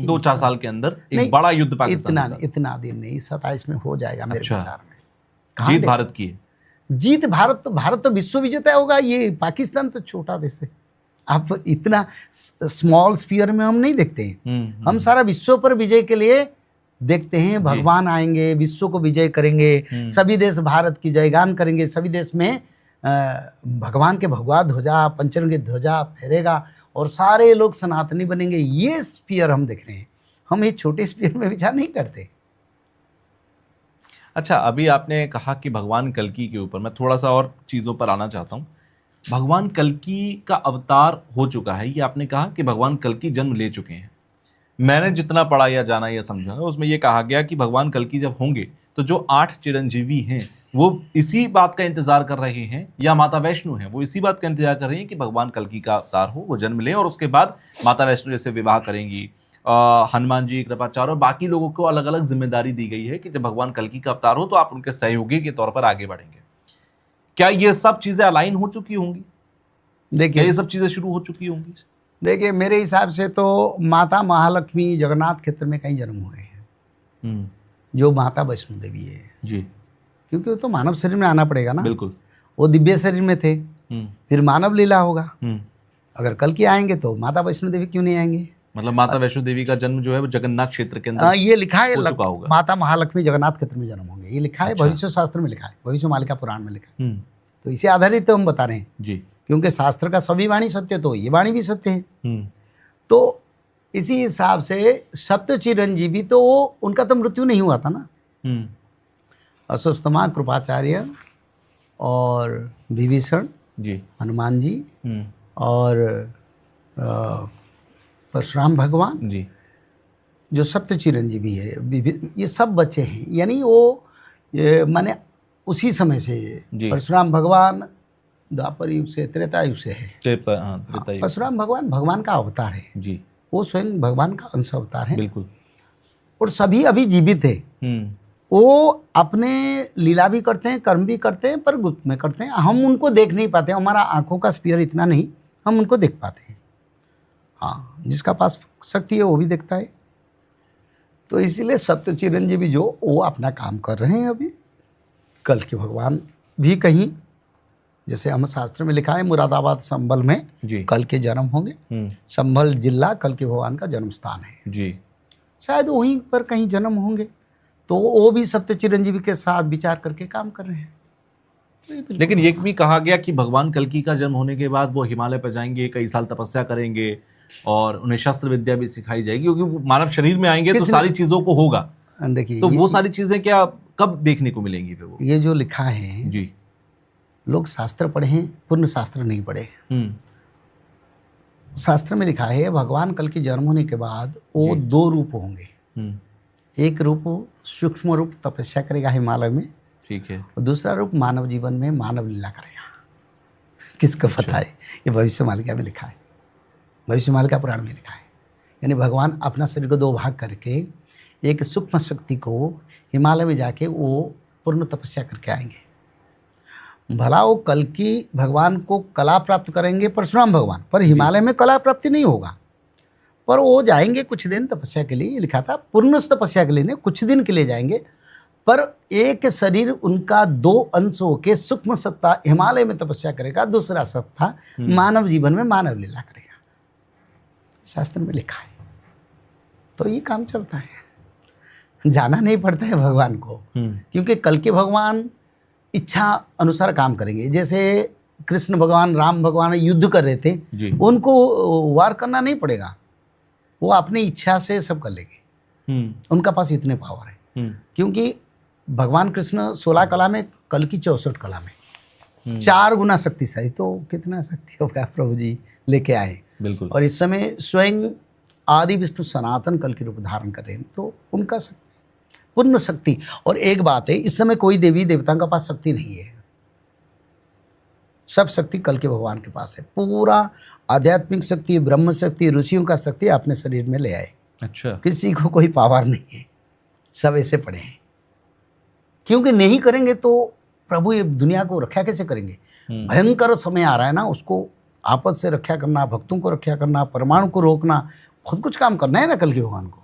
2-4 साल के अंदर एक बड़ा युद्ध पाकिस्तान के साथ। इतना दिन नहीं, 27 में हो जाएगा मेरे अच्छा। विचार में। जीत भारत की है। जीत भारत तो विश्व विजेता होगा, ये पाकिस्तान तो छोटा देश है। आप इतना स्मॉल स्फीयर में हम नहीं देखते हैं। हम सारा विश्व पर विजय के लिए देखते हैं। भगवान आएंगे, विश्व को विजय करेंगे, सभी देश भारत की जयगान करेंगे, सभी देश में भगवान के भगवा ध्वजा, पंचरंगी ध्वजा फहरेगा और सारे लोग सनातनी बनेंगे। ये स्फीयर हम देख रहे हैं। हम ये छोटे स्फीयर में विचार नहीं करते। अच्छा, अभी आपने कहा कि भगवान कल्कि के ऊपर मैं थोड़ा सा और चीज़ों पर आना चाहता हूँ। भगवान कल्कि का अवतार हो चुका है, ये आपने कहा कि भगवान कल्कि जन्म ले चुके हैं। मैंने जितना पढ़ा या जाना या समझा उसमें ये कहा गया कि भगवान कल्कि जब होंगे तो जो 8 चिरंजीवी हैं वो इसी बात का इंतजार कर रहे हैं, या माता वैष्णो हैं वो इसी बात का इंतजार कर रही हैं कि भगवान कल्कि का अवतार हो, वो जन्म लें और उसके बाद माता वैष्णो जैसे विवाह करेंगी। हनुमान जी, कृपाचार्य और बाकी लोगों को अलग अलग जिम्मेदारी दी गई है कि जब भगवान कल्कि का अवतार हो तो आप उनके सहयोगी के तौर पर आगे बढ़ेंगे। क्या ये सब चीजें अलाइन हो चुकी होंगी? देखिए, ये सब चीजें शुरू हो चुकी होंगी? देखिए, मेरे हिसाब से तो माता महालक्ष्मी जगन्नाथ क्षेत्र में कहीं जन्म हुए हैं, जो माता वैष्णो देवी है जी, क्योंकि वो तो मानव शरीर में आना पड़ेगा ना। बिल्कुल। वो दिव्य शरीर में थे, फिर मानव लीला होगा। अगर कल के आएंगे तो माता वैष्णो देवी क्यों नहीं आएंगे? मतलब माता वैष्णो देवी का जन्म जो है वो जगन्नाथ क्षेत्र के अंदर ये लिखा है, हो चुका होगा। माता महालक्ष्मी जगन्नाथ क्षेत्र में जन्म होंगे, ये लिखा है। अच्छा। भविष्य शास्त्र में लिखा है, भविष्य मालिका पुराण में लिखा है। तो इसे आधारित तो हम बता रहे हैं जी, क्योंकि शास्त्र का सभी वाणी सत्य, तो ये वाणी भी सत्य है। तो इसी हिसाब से सप्त चिरंजीवी तो उनका तो मृत्यु नहीं हुआ था ना। अश्वत्थामा, कृपाचार्य और विभीषण जी, हनुमान जी और परशुराम भगवान जी, जो सप्त चिरंजीवी है, ये सब बच्चे हैं। यानी वो माने उसी समय से परशुराम भगवान द्वापर युग से त्रेता युग से है। त्रेता युग। परशुराम भगवान भगवान का अवतार है जी, वो स्वयं भगवान का अंश अवतार है। बिल्कुल। और सभी अभी जीवित है। वो अपने लीला भी करते हैं, कर्म भी करते हैं, पर गुप्त में करते हैं। हम उनको देख नहीं पाते, हमारा आंखों का स्पीयर इतना नहीं, हम उनको देख पाते हैं। हाँ, जिसका पास शक्ति है वो भी देखता है। तो इसीलिए सप्त चिरंजीवी जो वो अपना काम कर रहे हैं अभी। कल के भगवान भी कहीं, जैसे हम शास्त्र में लिखा है, मुरादाबाद संभल में कल के जन्म होंगे। संभल जिला कल के भगवान का जन्म स्थान है जी, शायद वहीं पर कहीं जन्म होंगे। तो वो भी सप्त चिरंजीवी के साथ विचार करके काम कर रहे हैं। लेकिन ये भी कहा गया कि भगवान कल्कि का जन्म होने के बाद वो हिमालय पर जाएंगे, कई साल तपस्या करेंगे और उन्हें शस्त्र विद्या भी सिखाई जाएगी, क्योंकि वो मानव शरीर में आएंगे तो सारी चीजों को होगा। देखिए, तो वो सारी चीजें क्या कब देखने को मिलेंगी फिर? वो ये जो लिखा है जी, लोग शास्त्र पढ़े हैं, पूर्ण शास्त्र नहीं पढ़े। शास्त्र में लिखा है भगवान कल के जन्म होने के बाद वो 2 रूप होंगे। एक रूप सूक्ष्म रूप तपस्या करेगा हिमालय में, ठीक है, और दूसरा रूप मानव जीवन में मानव लीला करेगा। किसको पता है? ये भविष्य मालिका में लिखा है, भविष्य मालिका पुराण में लिखा है। यानी भगवान अपना शरीर को 2 भाग करके एक सूक्ष्म शक्ति को हिमालय में जाके वो पूर्ण तपस्या करके आएंगे। भला वो कल की भगवान को कला प्राप्त करेंगे परशुराम भगवान, पर हिमालय में कला प्राप्ति नहीं होगा। पर वो जाएंगे कुछ दिन तपस्या के लिए, लिखा था पूर्ण तपस्या के लिए नहीं, कुछ दिन के लिए जाएंगे। पर एक शरीर उनका 2 अंशों के सूक्ष्म सत्ता हिमालय में तपस्या करेगा, दूसरा सत्ता मानव जीवन में मानव लीला करेगा। शास्त्र में लिखा है। तो ये काम चलता है, जाना नहीं पड़ता है भगवान को, क्योंकि कल के भगवान इच्छा अनुसार काम करेंगे। जैसे कृष्ण भगवान, राम भगवान युद्ध कर रहे थे, उनको वार करना नहीं पड़ेगा, वो अपनी इच्छा से सब कर लेंगे। उनका पास इतने पावर है, क्योंकि भगवान कृष्ण 16 कला में, कल की 64 कला में 4 गुना शक्तिशाली। तो कितना शक्ति होगा प्रभु जी लेके आए। बिल्कुल। और इस समय स्वयं आदि विष्णु सनातन कल के रूप धारण कर रहे हैं, तो उनका शक्ति, पूर्ण शक्ति। और एक बात है, इस समय कोई देवी देवताओं के पास शक्ति नहीं है, सब शक्ति कल के भगवान के पास है। पूरा आध्यात्मिक शक्ति, ब्रह्म शक्ति, ऋषियों का शक्ति अपने शरीर में ले आए। अच्छा, किसी को कोई पावर नहीं है, सब ऐसे पड़े हैं। क्योंकि नहीं करेंगे तो प्रभु ये दुनिया को रक्षा कैसे करेंगे? भयंकर समय आ रहा है ना, उसको आपस से रक्षा करना, भक्तों को रक्षा करना, परमाणु को रोकना, बहुत कुछ काम करना है ना कल्कि भगवान को।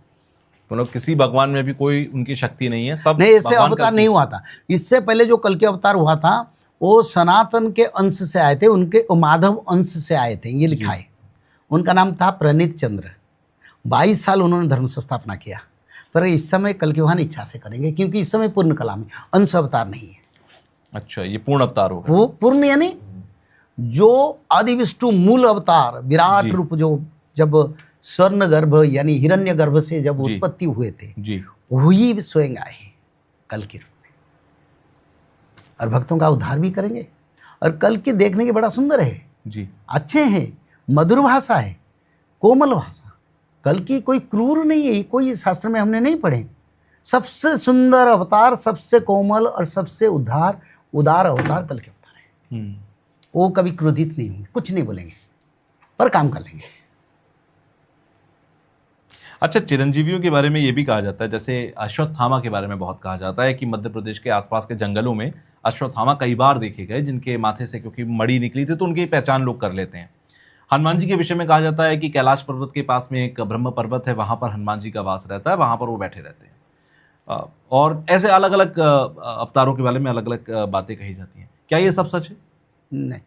मतलब किसी भगवान में भी कोई उनकी शक्ति नहीं है, सब नहीं, इससे भगवान अवतार नहीं हुआ था। इससे पहले जो कल्कि अवतार हुआ था वो सनातन के अंश से आए थे, उनके वो माधव अंश से आए थे, ये लिखा है। उनका नाम था प्रणीत चंद्र। 22 साल उन्होंने धर्म संस्थापना किया, पर इस समय कल्कि भगवान इच्छा से करेंगे, क्योंकि इस समय पूर्ण कला में अंश अवतार नहीं है। अच्छा, ये पूर्ण अवतार होगा। वो पूर्ण यानी जो आदि विष्णु मूल अवतार विराट रूप, जो जब स्वर्ण गर्भ यानी हिरण्य गर्भ से जब उत्पत्ति हुए थे जी, वही स्वयं आए कल्कि रूप में, और भक्तों का उद्धार भी करेंगे। और कल्कि देखने के बड़ा सुंदर है जी, अच्छे हैं, मधुर भाषा है, कोमल भाषा। कल्कि कोई क्रूर नहीं है, कोई शास्त्र में हमने नहीं पढ़े। सबसे सुंदर अवतार, सबसे कोमल और सबसे उदार अवतार कल्कि अवतार है। वो कभी क्रोधित नहीं होंगे, कुछ नहीं बोलेंगे, पर काम कर लेंगे। अच्छा, चिरंजीवियों के बारे में ये भी कहा जाता है, जैसे अश्वत्थामा के बारे में बहुत कहा जाता है कि मध्य प्रदेश के आसपास के जंगलों में अश्वत्थामा कई बार देखे गए, जिनके माथे से क्योंकि मड़ी निकली थी तो उनकी पहचान लोग कर लेते हैं। हनुमान जी के विषय में कहा जाता है कि कैलाश पर्वत के पास में एक ब्रह्म पर्वत है, वहाँ पर हनुमान जी का वास रहता है, वहाँ पर वो बैठे रहते हैं। और ऐसे अलग अलग अवतारों के बारे में अलग अलग बातें कही जाती हैं। क्या ये सब सच है? नहीं,